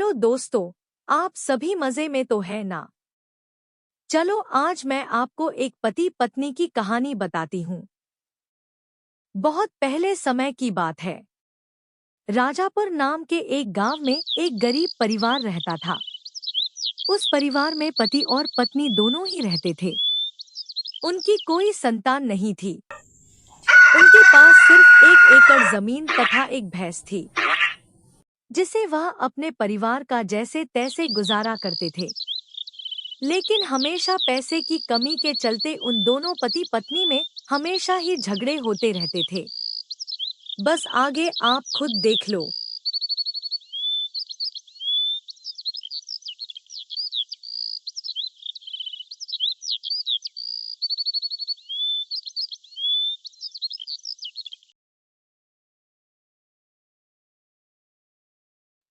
Hello दोस्तों, आप सभी मजे में तो है ना। चलो आज मैं आपको एक पति पत्नी की कहानी बताती हूँ। बहुत पहले समय की बात है। राजापुर नाम के एक गांव में एक गरीब परिवार रहता था। उस परिवार में पति और पत्नी दोनों ही रहते थे। उनकी कोई संतान नहीं थी। उनके पास सिर्फ 1 एकड़ जमीन तथा एक भैंस थी, जिसे वह अपने परिवार का जैसे तैसे गुजारा करते थे। लेकिन हमेशा पैसे की कमी के चलते उन दोनों पति पत्नी में हमेशा ही झगड़े होते रहते थे। बस आगे आप खुद देख लो।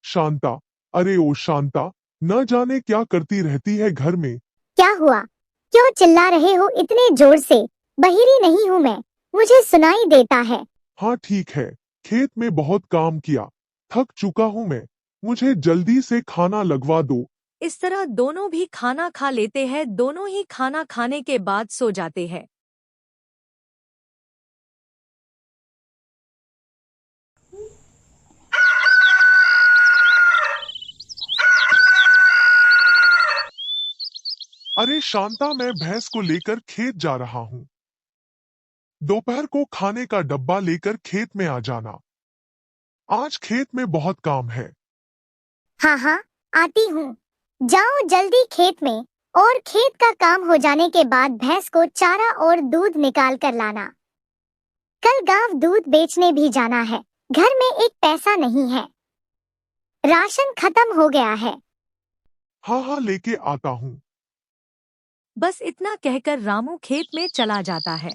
शांता, अरे ओ शांता, न जाने क्या करती रहती है घर में। क्या हुआ? क्यों चिल्ला रहे हो इतने जोर से? बहिरी नहीं हूँ मैं, मुझे सुनाई देता है। हाँ ठीक है, खेत में बहुत काम किया, थक चुका हूँ मैं। मुझे जल्दी से खाना लगवा दो। इस तरह दोनों भी खाना खा लेते हैं। दोनों ही खाना खाने के बाद सो जाते हैं। अरे शांता, मैं भैंस को लेकर खेत जा रहा हूँ। दोपहर को खाने का डब्बा लेकर खेत में आ जाना। आज खेत में बहुत काम है। हाँ हाँ, आती हूँ। जाओ जल्दी खेत में, और खेत का काम हो जाने के बाद भैंस को चारा और दूध निकाल कर लाना। कल गांव दूध बेचने भी जाना है। घर में एक पैसा नहीं है, राशन खत्म हो गया है। हाँ हाँ, लेके आता हूँ। बस इतना कहकर रामू खेत में चला जाता है।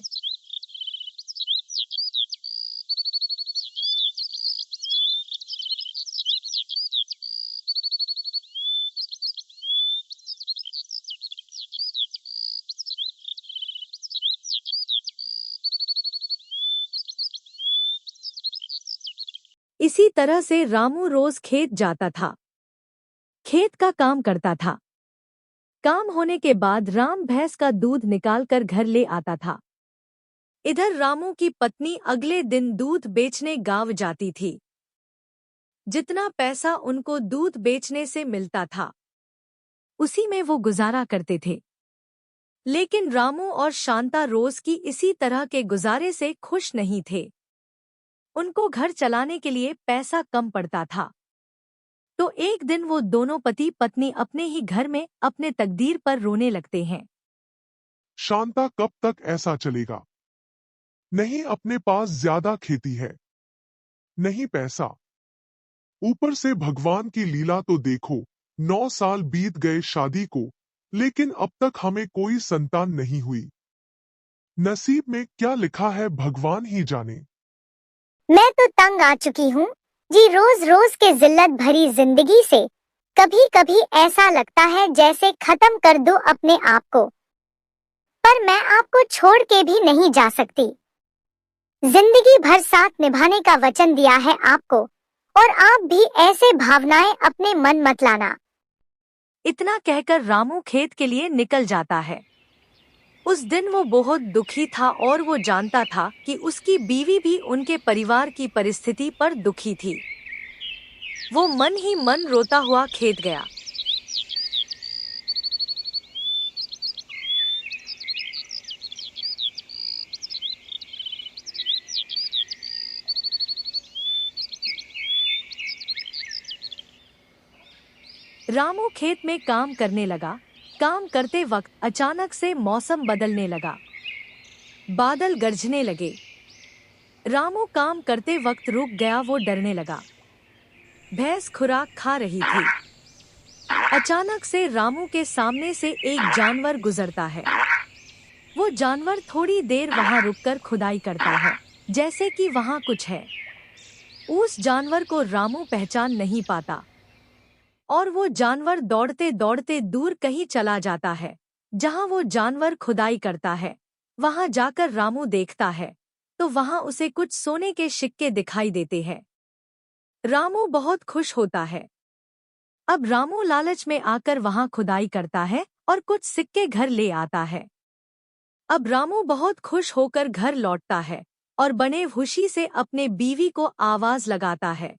इसी तरह से रामू रोज खेत जाता था, खेत का काम करता था। काम होने के बाद राम भैंस का दूध निकालकर घर ले आता था। इधर रामू की पत्नी अगले दिन दूध बेचने गांव जाती थी। जितना पैसा उनको दूध बेचने से मिलता था, उसी में वो गुजारा करते थे। लेकिन रामू और शांता रोज की इसी तरह के गुजारे से खुश नहीं थे। उनको घर चलाने के लिए पैसा कम पड़ता था। तो एक दिन वो दोनों पति पत्नी अपने ही घर में अपने तकदीर पर रोने लगते हैं। शांता, कब तक ऐसा चलेगा? नहीं, अपने पास ज्यादा खेती है, नहीं पैसा, ऊपर से भगवान की लीला तो देखो। 9 साल बीत गए शादी को, लेकिन अब तक हमें कोई संतान नहीं हुई। नसीब में क्या लिखा है भगवान ही जाने। मैं तो तंग आ चुकी हूँ जी, रोज रोज के जिल्लत भरी जिंदगी से। कभी कभी ऐसा लगता है जैसे खत्म कर दो अपने आप को। पर मैं आपको छोड़ के भी नहीं जा सकती। जिंदगी भर साथ निभाने का वचन दिया है आपको, और आप भी ऐसे भावनाएं अपने मन मत लाना। इतना कहकर रामू खेत के लिए निकल जाता है। उस दिन वो बहुत दुखी था और वो जानता था कि उसकी बीवी भी उनके परिवार की परिस्थिति पर दुखी थी। वो मन ही मन रोता हुआ खेत गया। रामू खेत में काम करने लगा। काम करते वक्त अचानक से मौसम बदलने लगा। बादल गरजने लगे। रामू काम करते वक्त रुक गया। वो डरने लगा। भैंस खुराक खा रही थी। अचानक से रामू के सामने से एक जानवर गुजरता है। वो जानवर थोड़ी देर वहां रुककर खुदाई करता है, जैसे कि वहां कुछ है। उस जानवर को रामू पहचान नहीं पाता और वो जानवर दौड़ते दौड़ते दूर कहीं चला जाता है। जहां वो जानवर खुदाई करता है, वहां जाकर रामू देखता है तो वहां उसे कुछ सोने के सिक्के दिखाई देते हैं। रामू बहुत खुश होता है। अब रामू लालच में आकर वहां खुदाई करता है और कुछ सिक्के घर ले आता है। अब रामू बहुत खुश होकर घर लौटता है और बने खुशी से अपने बीवी को आवाज लगाता है।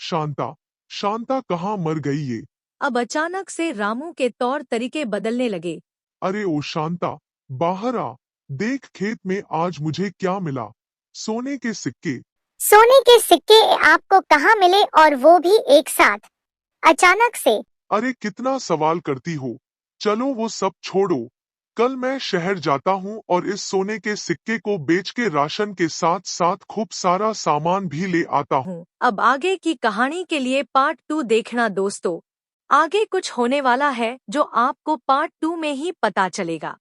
शांता, शांता कहाँ मर गई ये? अब अचानक से रामू के तौर तरीके बदलने लगे। अरे ओ शांता, बाहर आ, देख खेत में आज मुझे क्या मिला, सोने के सिक्के। सोने के सिक्के आपको कहाँ मिले और वो भी एक साथ, अचानक से? अरे कितना सवाल करती हो, चलो वो सब छोड़ो। कल मैं शहर जाता हूँ और इस सोने के सिक्के को बेच के राशन के साथ साथ खूब सारा सामान भी ले आता हूँ। अब आगे की कहानी के लिए पार्ट 2 देखना दोस्तों। आगे कुछ होने वाला है जो आपको पार्ट 2 में ही पता चलेगा।